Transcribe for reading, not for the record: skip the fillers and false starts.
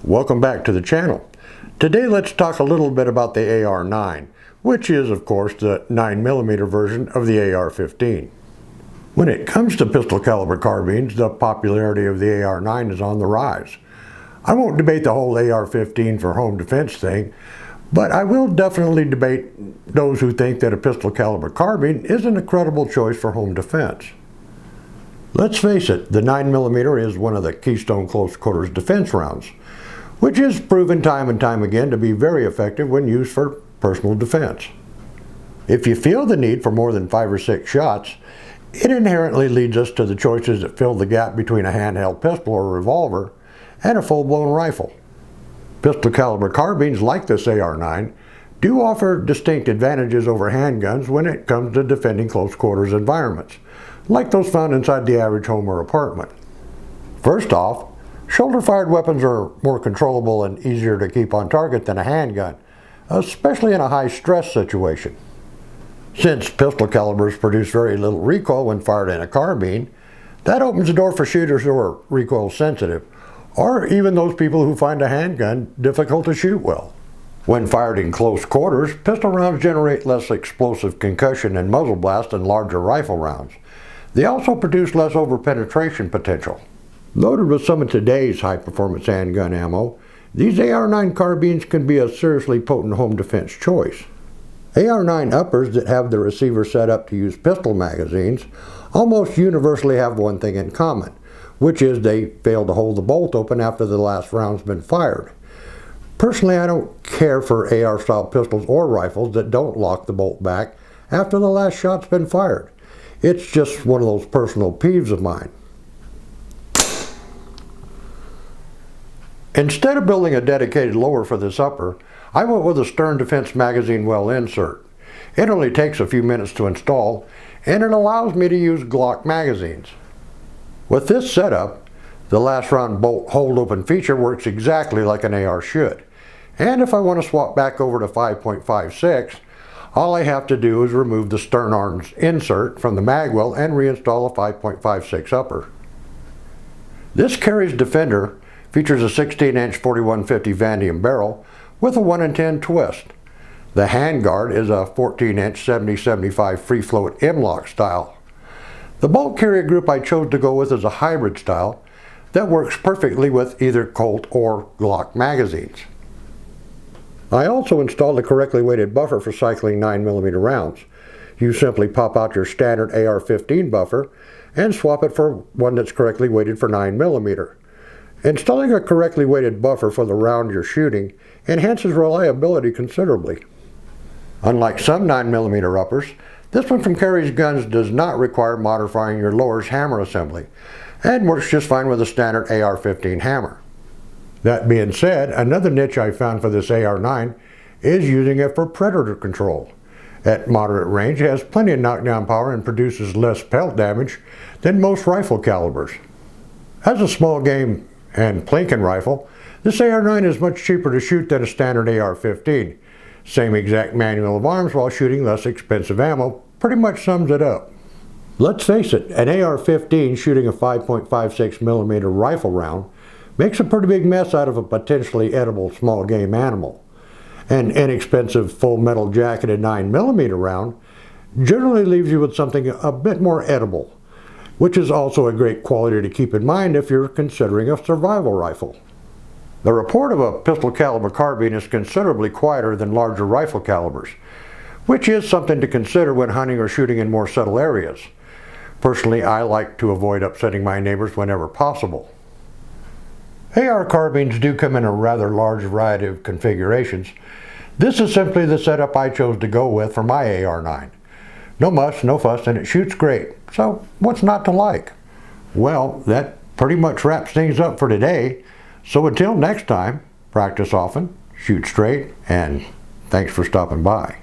Welcome back to the channel. Today let's talk a little bit about the AR-9, which is of course the 9mm version of the AR-15. When it comes to pistol caliber carbines, the popularity of the AR-9 is on the rise. I won't debate the whole AR-15 for home defense thing, but I will definitely debate those who think that a pistol caliber carbine isn't a credible choice for home defense. Let's face it, the 9mm is one of the keystone close quarters defense rounds, which is proven time and time again to be very effective when used for personal defense. If you feel the need for more than 5 or 6 shots, it inherently leads us to the choices that fill the gap between a handheld pistol or revolver and a full-blown rifle. Pistol caliber carbines like this AR-9 do offer distinct advantages over handguns when it comes to defending close quarters environments, like those found inside the average home or apartment. First off, shoulder-fired weapons are more controllable and easier to keep on target than a handgun, especially in a high-stress situation. Since pistol calibers produce very little recoil when fired in a carbine, that opens the door for shooters who are recoil sensitive, or even those people who find a handgun difficult to shoot well. When fired in close quarters, pistol rounds generate less explosive concussion and muzzle blast than larger rifle rounds. They also produce less over-penetration potential. Loaded with some of today's high-performance handgun ammo, these AR-9 carbines can be a seriously potent home defense choice. AR-9 uppers that have the receiver set up to use pistol magazines almost universally have one thing in common, which is they fail to hold the bolt open after the last round's been fired. Personally, I don't care for AR-style pistols or rifles that don't lock the bolt back after the last shot's been fired. It's just one of those personal peeves of mine. Instead of building a dedicated lower for this upper, I went with a Stern Defense magazine well insert. It only takes a few minutes to install, and it allows me to use Glock magazines. With this setup, the last round bolt hold open feature works exactly like an AR should. And if I want to swap back over to 5.56, all I have to do is remove the stern arms insert from the magwell and reinstall a 5.56 upper. This Karri's Defender features a 16-inch 4150 Vanadium barrel with a 1 in 10 twist. The handguard is a 14-inch 7075 free float M-lock style. The bolt carrier group I chose to go with is a hybrid style that works perfectly with either Colt or Glock magazines. I also installed a correctly weighted buffer for cycling 9mm rounds. You simply pop out your standard AR-15 buffer and swap it for one that's correctly weighted for 9mm. Installing a correctly weighted buffer for the round you're shooting enhances reliability considerably. Unlike some 9mm uppers, this one from Karri's Guns does not require modifying your lower's hammer assembly, and works just fine with a standard AR-15 hammer. That being said, another niche I found for this AR-9 is using it for predator control. At moderate range, it has plenty of knockdown power and produces less pelt damage than most rifle calibers. As a small game and plinking rifle, this AR-9 is much cheaper to shoot than a standard AR-15. Same exact manual of arms while shooting less expensive ammo pretty much sums it up. Let's face it, an AR-15 shooting a 5.56mm rifle round makes a pretty big mess out of a potentially edible small game animal. An inexpensive full metal jacketed 9mm round generally leaves you with something a bit more edible, which is also a great quality to keep in mind if you're considering a survival rifle. The report of a pistol caliber carbine is considerably quieter than larger rifle calibers, which is something to consider when hunting or shooting in more settled areas. Personally, I like to avoid upsetting my neighbors whenever possible. AR carbines do come in a rather large variety of configurations. This is simply the setup I chose to go with for my AR-9. No muss, no fuss, and it shoots great. So what's not to like? Well, that pretty much wraps things up for today. So until next time, practice often, shoot straight, and thanks for stopping by.